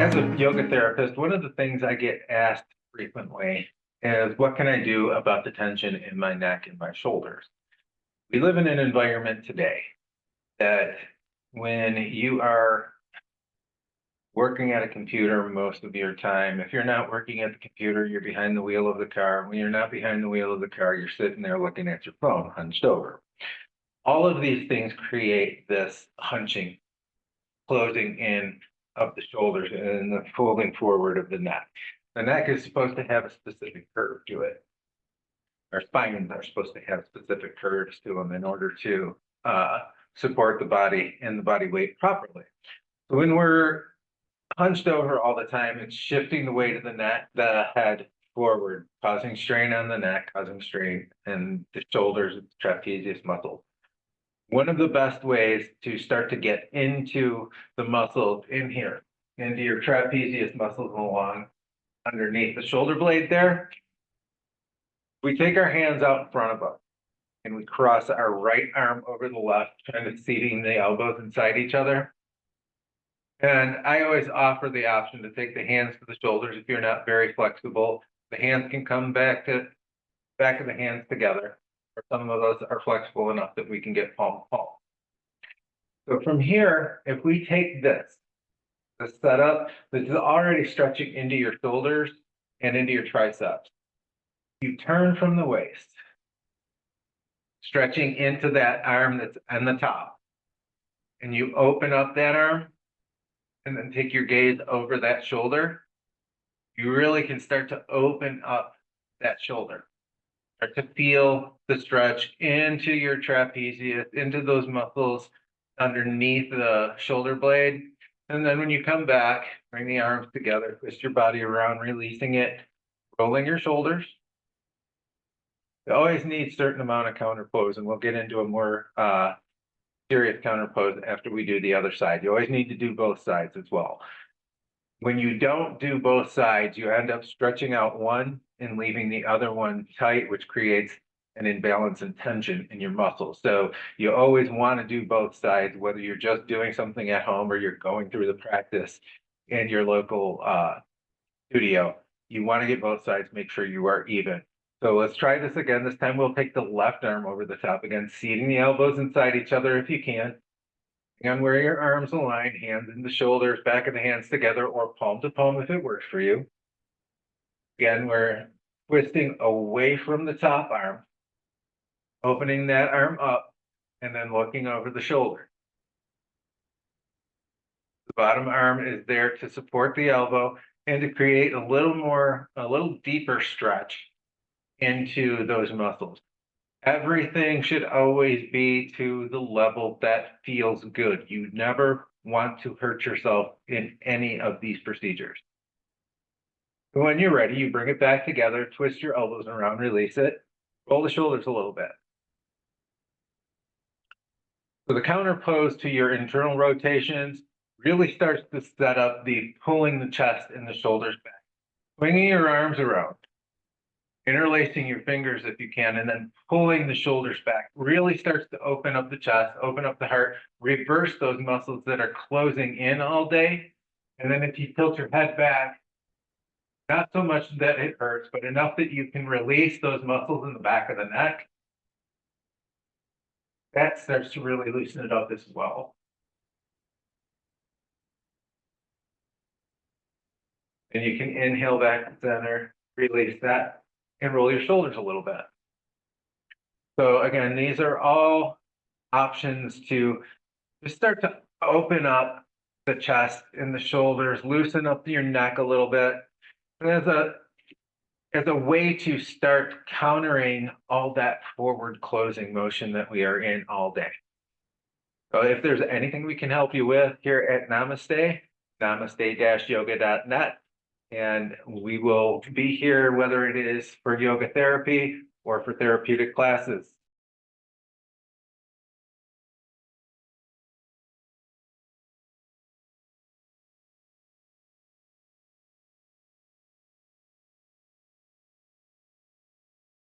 As a yoga therapist, one of the things I get asked frequently is what can I do about the tension in my neck and my shoulders? We live in an environment today that when you are working at a computer most of your time, if you're not working at the computer, you're behind the wheel of the car. When you're not behind the wheel of the car, you're sitting there looking at your phone, hunched over. All of these things create this hunching, closing in of the shoulders and the folding forward of the neck. The neck is supposed to have a specific curve to it. Our spines are supposed to have specific curves to them in order to support the body and the body weight properly. So when we're hunched over all the time, it's shifting the weight of the head forward, causing strain on the neck, causing strain in the shoulders, trapezius muscle. One of the best ways to start to get into the muscles in here, into your trapezius muscles along underneath the shoulder blade there, we take our hands out in front of us and we cross our right arm over the left, kind of seating the elbows inside each other. And I always offer the option to take the hands to the shoulders if you're not very flexible. The hands can come back of the hands together. Or some of us are flexible enough that we can get palm to palm. So from here, if we take this setup, this is already stretching into your shoulders and into your triceps. You turn from the waist, stretching into that arm that's on the top. And you open up that arm and then take your gaze over that shoulder. You really can start to open up that shoulder. Start to feel the stretch into your trapezius, into those muscles underneath the shoulder blade. And then when you come back, bring the arms together, twist your body around, releasing it, rolling your shoulders. You always need a certain amount of counter pose, and we'll get into a more serious counter pose after we do the other side. You always need to do both sides as well. When you don't do both sides, you end up stretching out one and leaving the other one tight, which creates an imbalance and tension in your muscles. So you always want to do both sides, whether you're just doing something at home or you're going through the practice in your local studio. You want to get both sides, make sure you are even. So let's try this again. This time we'll take the left arm over the top again, seating the elbows inside each other if you can. And where your arms align, hands in the shoulders, back of the hands together, or palm to palm if it works for you. Again, we're twisting away from the top arm, opening that arm up, and then looking over the shoulder. The bottom arm is there to support the elbow and to create a little deeper stretch into those muscles. Everything should always be to the level that feels good. You never want to hurt yourself in any of these procedures. So when you're ready, you bring it back together, twist your elbows around, release it, roll the shoulders a little bit. So the counter pose to your internal rotations really starts to set up the pulling the chest and the shoulders back, swinging your arms around, interlacing your fingers if you can, and then pulling the shoulders back really starts to open up the chest, open up the heart, reverse those muscles that are closing in all day. And then if you tilt your head back, not so much that it hurts, but enough that you can release those muscles in the back of the neck. That starts to really loosen it up as well. And you can inhale back to center, release that, and roll your shoulders a little bit. So again, these are all options to just start to open up the chest and the shoulders, loosen up your neck a little bit. And as a way to start countering all that forward closing motion that we are in all day. So if there's anything we can help you with here at Namaste, namaste-yoga.net. And we will be here whether it is for yoga therapy or for therapeutic classes.